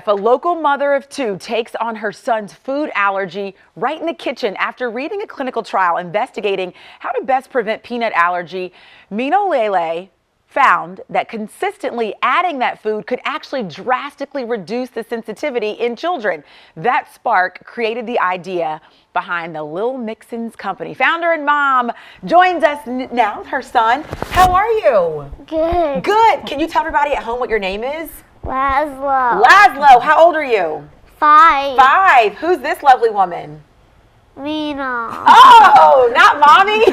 A local mother of two takes on her son's food allergy right in the kitchen after reading a clinical trial investigating how to best prevent peanut allergy. Mino Lele found that consistently adding that food could actually drastically reduce the sensitivity in children. That spark created the idea behind the Lil Mixins company. Founder and mom joins us now with her son. How are you? Good. Good. Can you tell everybody at home what your name is? Laszlo. Laszlo. How old are you? 5. 5. Who's this lovely woman? Mino. Oh, not mommy.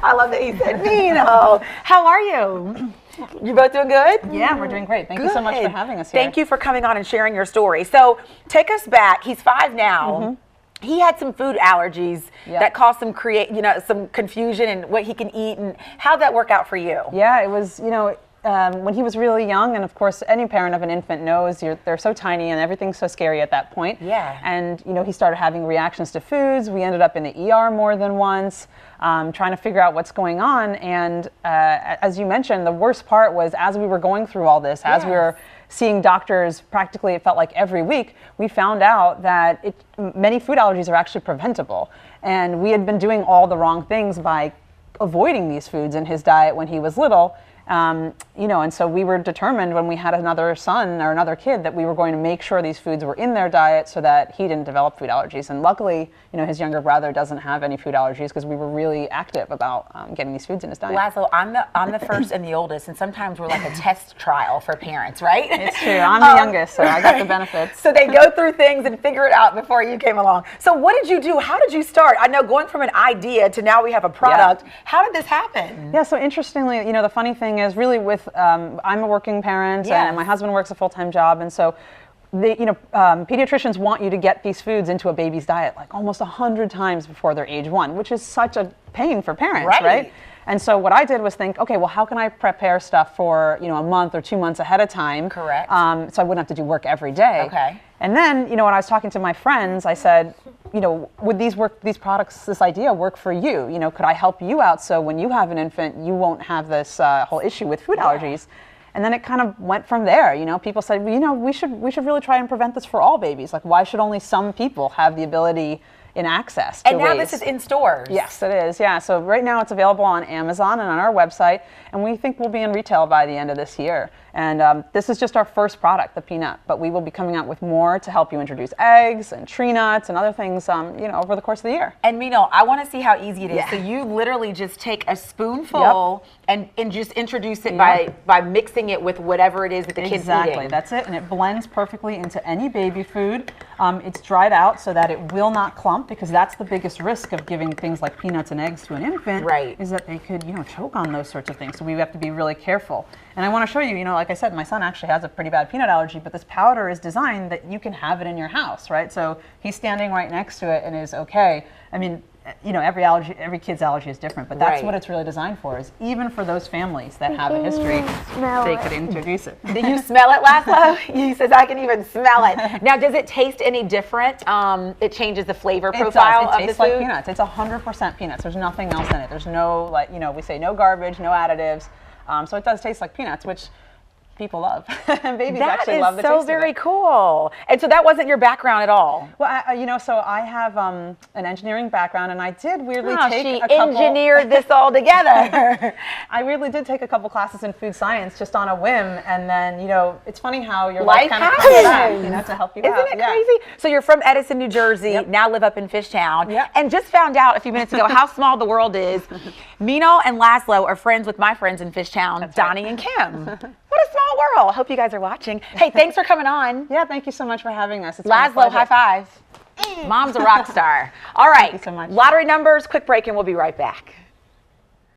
I love that he said Mino. How are you? You both doing good? Yeah, we're doing great. Thank you so much for having us here. Thank you for coming on and sharing your story. So take us back. He's 5 now. He had some food allergies that caused some some confusion in what he can eat, and how'd that work out for you? Yeah, it was, when he was really young, and of course any parent of an infant knows they're so tiny and everything's so scary at that point. Yeah. And he started having reactions to foods. We ended up in the ER more than once, trying to figure out what's going on. And as you mentioned, the worst part was as we were going through all this, as we were seeing doctors practically, it felt like every week, we found out that many food allergies are actually preventable. And we had been doing all the wrong things by avoiding these foods in his diet when he was little. And so we were determined when we had another son or another kid that we were going to make sure these foods were in their diet so that he didn't develop food allergies. And luckily, his younger brother doesn't have any food allergies because we were really active about getting these foods in his diet. Laszlo, I'm the first and the oldest, and sometimes we're like a test trial for parents, right? It's true. I'm the youngest, so I got the benefits. So they go through things and figure it out before you came along. So what did you do? How did you start? I know going from an idea to now we have a product. How did this happen? Yeah, so interestingly, the funny thing is really with, I'm a working parent and my husband works a full-time job, and so pediatricians want you to get these foods into a baby's diet like almost 100 times before they're age 1, which is such a pain for parents, right? And so what I did was think, okay, well, how can I prepare stuff for, a month or 2 months ahead of time? Correct. So I wouldn't have to do work every day. Okay. And then, when I was talking to my friends, I said, would these products, this idea work for you? Could I help you out so when you have an infant, you won't have this whole issue with food allergies? And then it kind of went from there. People said, well, we should really try and prevent this for all babies. Like, why should only some people have the ability in access to And now this is in stores. Yes, it is. Yeah. So right now it's available on Amazon and on our website, and we think we'll be in retail by the end of this year. And this is just our first product, the peanut, but we will be coming out with more to help you introduce eggs and tree nuts and other things, over the course of the year. And Mino, I want to see how easy it is. So you literally just take a spoonful and just introduce it by mixing it with whatever it is that the kid's eating. Exactly, that's it, and it blends perfectly into any baby food. It's dried out so that it will not clump, because that's the biggest risk of giving things like peanuts and eggs to an infant, is that they could, choke on those sorts of things. So we have to be really careful. And I want to show you, like I said, my son actually has a pretty bad peanut allergy, but this powder is designed that you can have it in your house, right? So he's standing right next to it and is okay. I mean, every kid's allergy is different, but that's what it's really designed for, is even for those families that have a history, they could introduce it. Do you smell it, Laszlo? He says, I can even smell it. Now, does it taste any different? It changes the flavor profile of the food? It tastes like peanuts. It's 100% peanuts. There's nothing else in it. There's no, we say no garbage, no additives. So it does taste like peanuts, which people love. And babies actually love the taste of it. That is so very cool. And so that wasn't your background at all? Well, so I have an engineering background, and I did weirdly take she a couple... engineered this all together. I weirdly did take a couple classes in food science just on a whim, and then, it's funny how your life kind of comes back, to help you out. Isn't it crazy? So you're from Edison, New Jersey, now live up in Fishtown, and just found out a few minutes ago how small the world is. Mino and Laszlo are friends with my friends in Fishtown, Donnie and Kim. What a small world. I hope you guys are watching. Hey, thanks for coming on. Yeah, thank you so much for having us. It's Laszlo, high five. Mom's a rock star. All right. Thank you so much. Lottery numbers, quick break, and we'll be right back.